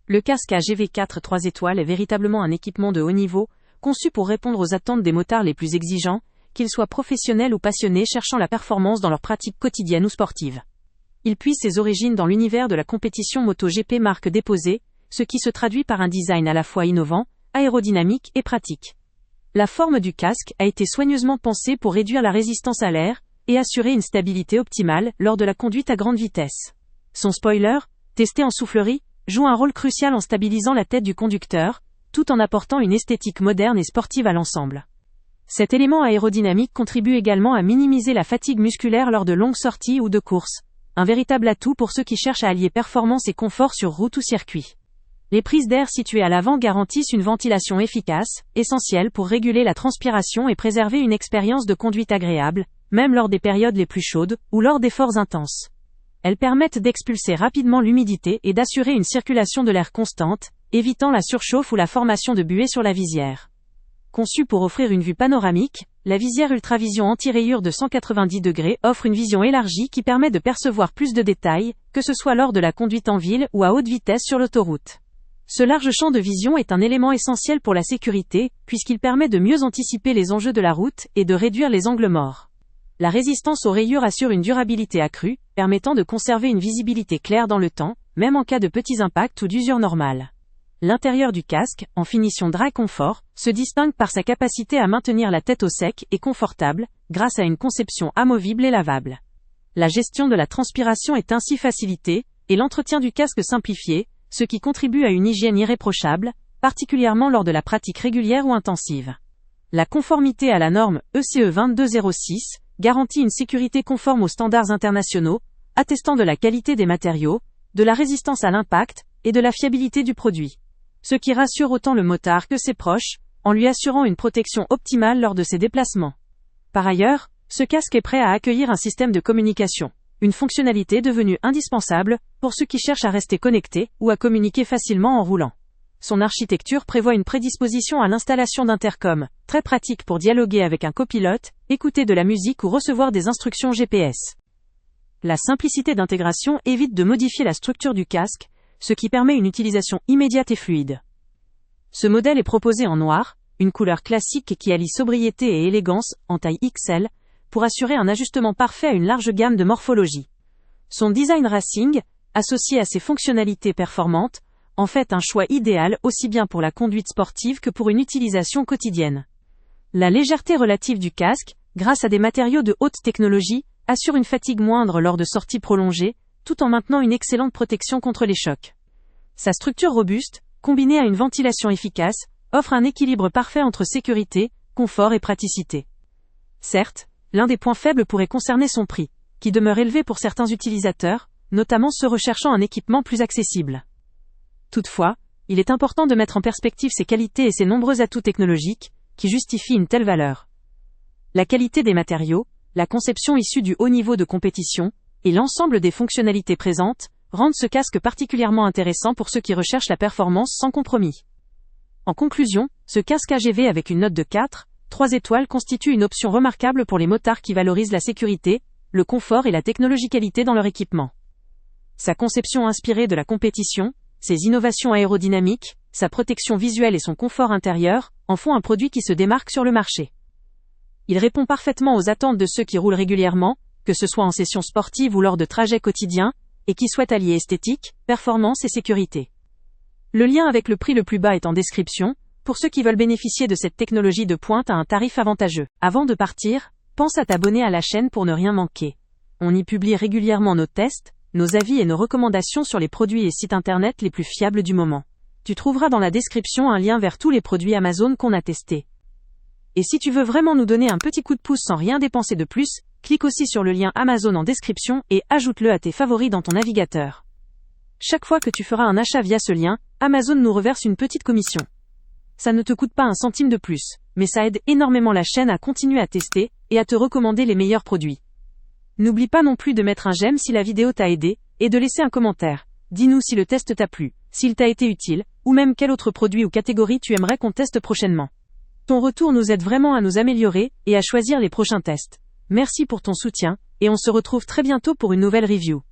Le casque AGV4 3 étoiles est véritablement un équipement de haut niveau, conçu pour répondre aux attentes des motards les plus exigeants, qu'ils soient professionnels ou passionnés cherchant la performance dans leur pratique quotidienne ou sportive. Il puise ses origines dans l'univers de la compétition MotoGP marque déposée, ce qui se traduit par un design à la fois innovant, aérodynamique et pratique. La forme du casque a été soigneusement pensée pour réduire la résistance à l'air et assurer une stabilité optimale lors de la conduite à grande vitesse. Son spoiler, testé en soufflerie, joue un rôle crucial en stabilisant la tête du conducteur, tout en apportant une esthétique moderne et sportive à l'ensemble. Cet élément aérodynamique contribue également à minimiser la fatigue musculaire lors de longues sorties ou de courses, un véritable atout pour ceux qui cherchent à allier performance et confort sur route ou circuit. Les prises d'air situées à l'avant garantissent une ventilation efficace, essentielle pour réguler la transpiration et préserver une expérience de conduite agréable, même lors des périodes les plus chaudes ou lors d'efforts intenses. Elles permettent d'expulser rapidement l'humidité et d'assurer une circulation de l'air constante, évitant la surchauffe ou la formation de buées sur la visière. Conçue pour offrir une vue panoramique, la visière Ultravision anti-rayures de 190 degrés offre une vision élargie qui permet de percevoir plus de détails, que ce soit lors de la conduite en ville ou à haute vitesse sur l'autoroute. Ce large champ de vision est un élément essentiel pour la sécurité, puisqu'il permet de mieux anticiper les enjeux de la route et de réduire les angles morts. La résistance aux rayures assure une durabilité accrue, permettant de conserver une visibilité claire dans le temps, même en cas de petits impacts ou d'usure normale. L'intérieur du casque, en finition Dry Comfort, se distingue par sa capacité à maintenir la tête au sec et confortable, grâce à une conception amovible et lavable. La gestion de la transpiration est ainsi facilitée, et l'entretien du casque simplifié, ce qui contribue à une hygiène irréprochable, particulièrement lors de la pratique régulière ou intensive. La conformité à la norme ECE 2206 garantit une sécurité conforme aux standards internationaux, attestant de la qualité des matériaux, de la résistance à l'impact et de la fiabilité du produit. Ce qui rassure autant le motard que ses proches, en lui assurant une protection optimale lors de ses déplacements. Par ailleurs, ce casque est prêt à accueillir un système de communication, une fonctionnalité devenue indispensable pour ceux qui cherchent à rester connectés ou à communiquer facilement en roulant. Son architecture prévoit une prédisposition à l'installation d'intercoms, très pratique pour dialoguer avec un copilote, écouter de la musique ou recevoir des instructions GPS. La simplicité d'intégration évite de modifier la structure du casque, ce qui permet une utilisation immédiate et fluide. Ce modèle est proposé en noir, une couleur classique qui allie sobriété et élégance, en taille XL, pour assurer un ajustement parfait à une large gamme de morphologies. Son design racing, associé à ses fonctionnalités performantes, en fait un choix idéal aussi bien pour la conduite sportive que pour une utilisation quotidienne. La légèreté relative du casque, grâce à des matériaux de haute technologie, assure une fatigue moindre lors de sorties prolongées, tout en maintenant une excellente protection contre les chocs. Sa structure robuste, combinée à une ventilation efficace, offre un équilibre parfait entre sécurité, confort et praticité. Certes, l'un des points faibles pourrait concerner son prix, qui demeure élevé pour certains utilisateurs, notamment ceux recherchant un équipement plus accessible. Toutefois, il est important de mettre en perspective ses qualités et ses nombreux atouts technologiques, qui justifient une telle valeur. La qualité des matériaux, la conception issue du haut niveau de compétition, et l'ensemble des fonctionnalités présentes, rendent ce casque particulièrement intéressant pour ceux qui recherchent la performance sans compromis. En conclusion, ce casque AGV avec une note de 4, 3 étoiles constitue une option remarquable pour les motards qui valorisent la sécurité, le confort et la technologicalité dans leur équipement. Sa conception inspirée de la compétition, ses innovations aérodynamiques, sa protection visuelle et son confort intérieur, en font un produit qui se démarque sur le marché. Il répond parfaitement aux attentes de ceux qui roulent régulièrement, que ce soit en session sportive ou lors de trajets quotidiens, et qui souhaitent allier esthétique, performance et sécurité. Le lien avec le prix le plus bas est en description, pour ceux qui veulent bénéficier de cette technologie de pointe à un tarif avantageux. Avant de partir, pense à t'abonner à la chaîne pour ne rien manquer. On y publie régulièrement nos tests, nos avis et nos recommandations sur les produits et sites internet les plus fiables du moment. Tu trouveras dans la description un lien vers tous les produits Amazon qu'on a testés. Et si tu veux vraiment nous donner un petit coup de pouce sans rien dépenser de plus, clique aussi sur le lien Amazon en description et ajoute-le à tes favoris dans ton navigateur. Chaque fois que tu feras un achat via ce lien, Amazon nous reverse une petite commission. Ça ne te coûte pas un centime de plus, mais ça aide énormément la chaîne à continuer à tester et à te recommander les meilleurs produits. N'oublie pas non plus de mettre un j'aime si la vidéo t'a aidé, et de laisser un commentaire. Dis-nous si le test t'a plu, s'il t'a été utile, ou même quel autre produit ou catégorie tu aimerais qu'on teste prochainement. Ton retour nous aide vraiment à nous améliorer et à choisir les prochains tests. Merci pour ton soutien, et on se retrouve très bientôt pour une nouvelle review.